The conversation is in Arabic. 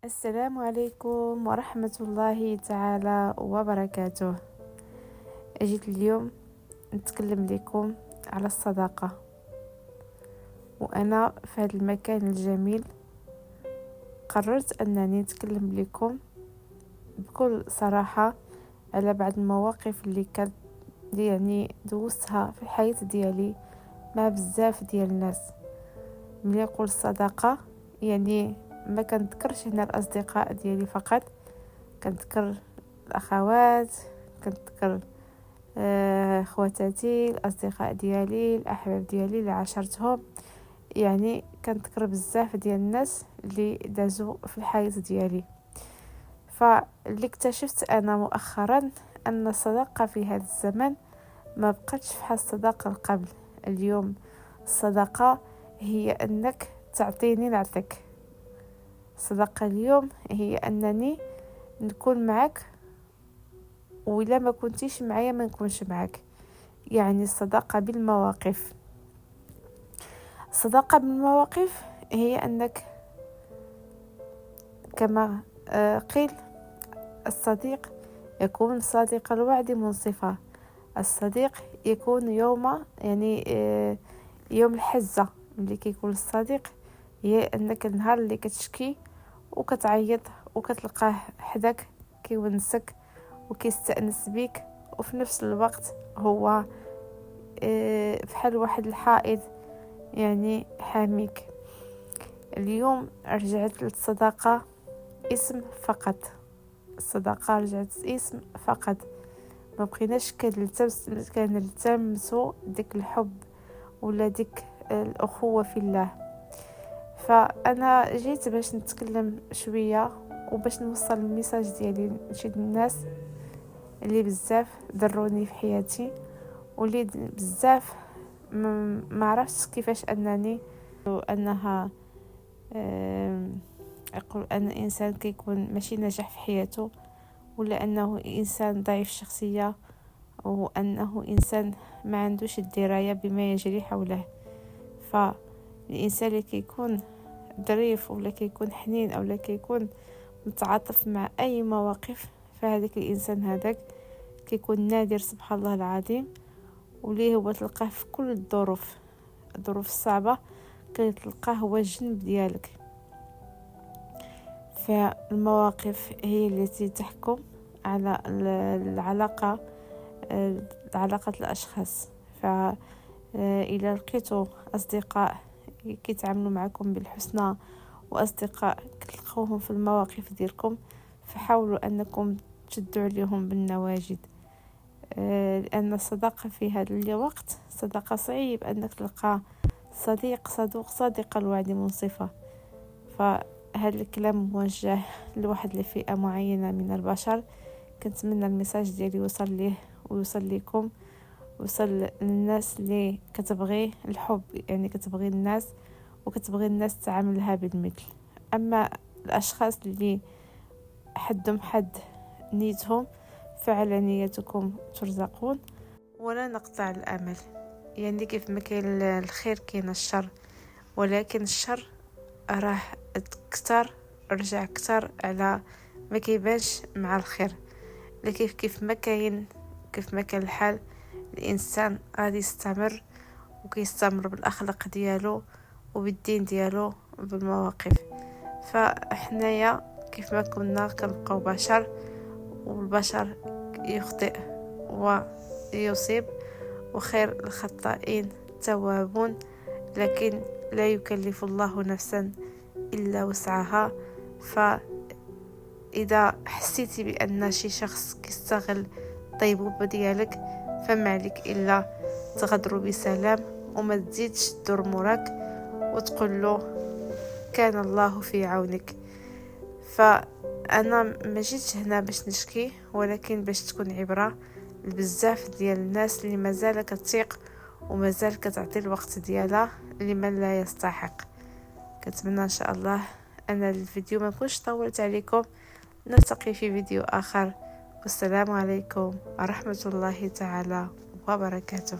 السلام عليكم ورحمة الله تعالى وبركاته. أجيت اليوم نتكلم لكم على الصداقة، وأنا في هذا المكان الجميل قررت أنني نتكلم لكم بكل صراحة على بعض المواقف اللي كانت دوزتها في الحياة ديالي مع بزاف ديال الناس. ملي نقول الصداقة ما كنذكرش هنا الأصدقاء ديالي فقط، كنذكر الأخوات، كنذكر خواتاتي، الأصدقاء ديالي، الأحباب ديالي اللي عاشرتهم. كنذكر بزاف ديال الناس اللي دازوا في الحياة ديالي. فاللي اكتشفت أنا مؤخرا أن الصداقة في هذا الزمن ما بقتش بحال الصداقة قبل. اليوم الصداقة هي أنك تعطيني نعطيك. الصداقة اليوم هي أنني نكون معك، وإلا ما كنتيش معايا ما نكونش معك. الصداقة بالمواقف. الصداقة بالمواقف هي أنك كما قيل الصديق يكون صادق الوعد منصفا. الصديق يكون يوم الحزة. اللي كيكون الصديق هي أنك النهار اللي كتشكي وكتعيط وكتلقاه حداك كيونسك وكيستأنس بيك، وفي نفس الوقت هو بحال واحد الحائط حاميك. اليوم رجعت للصداقة اسم فقط. الصداقة رجعت اسم فقط، ما بقيناش كنلتمسوا ديك الحب ولا ديك الأخوة في الله. فأنا جيت باش نتكلم شوية وباش نوصل الميساج ديالي لشي الناس اللي بزاف ضروني في حياتي، واللي بزاف ما عرفتش كيفاش انها يقول ان انسان كيكون ماشي ناجح في حياته، ولا انه انسان ضعيف الشخصيه، او انه انسان ما عندوش الدرايه بما يجري حوله. فالانسان اللي كيكون ظريف ولا كيكون حنين او لا كيكون متعاطف مع اي مواقف، فهذاك الانسان هذاك كيكون نادر سبحان الله العظيم، وليه هو تلقاه في كل الظروف الصعبة كتلقاه هو الجنب ديالك. فالمواقف هي التي تحكم على علاقة الأشخاص. فإذا لقيتوا أصدقاء كيتعاملوا معكم بالحسنى وأصدقاء تلقوهم في المواقف ديالكم، فحاولوا أنكم تشدوا عليهم بالنواجد، لأن الصداقة في هذا الوقت صداقة صعيب أنك تلقى صديق صادق الوعد منصفة. فهذا الكلام موجه لواحد الفئة معينة من البشر. كنتمنى الميساج ديالي يوصل ليه ويوصل لكم، وصل للناس اللي كتبغي الحب، كتبغي الناس وكتبغي الناس تعاملها بالمثل. أما الأشخاص اللي حدهم حد نيتهم، فعلى نيتكم ترزقون ولا نقطع الأمل. كيف ما كاين الخير كاين الشر، ولكن الشر راه رجع كتر على ما كيبانش مع الخير. لكن كيف ما كاين الحال، الانسان غادي يستمر وكيستمر بالاخلاق ديالو وبالدين ديالو وبالمواقف. فاحنايا كيف ما كنا كنبقاو بشر، والبشر يخطئ ويصيب، وخير الخطائين توابون. لكن لا يكلف الله نفسا إلا وسعها. فإذا حسيتي بأن شي شخص كيستغل الطيبوبة ديالك، فما عليك إلا تغدروا بسلام وما تزيدش تدور موراك وتقول له كان الله في عونك. فأنا ما جيتش هنا باش نشكي، ولكن باش تكون عبرة لبزاف ديال الناس اللي مازال كتثيق ومازال كتعطي الوقت ديالها لمن لا يستحق. كنتمنى ان شاء الله ان الفيديو ما نكونش طولت عليكم. نلتقي في فيديو اخر، والسلام عليكم ورحمة الله تعالى وبركاته.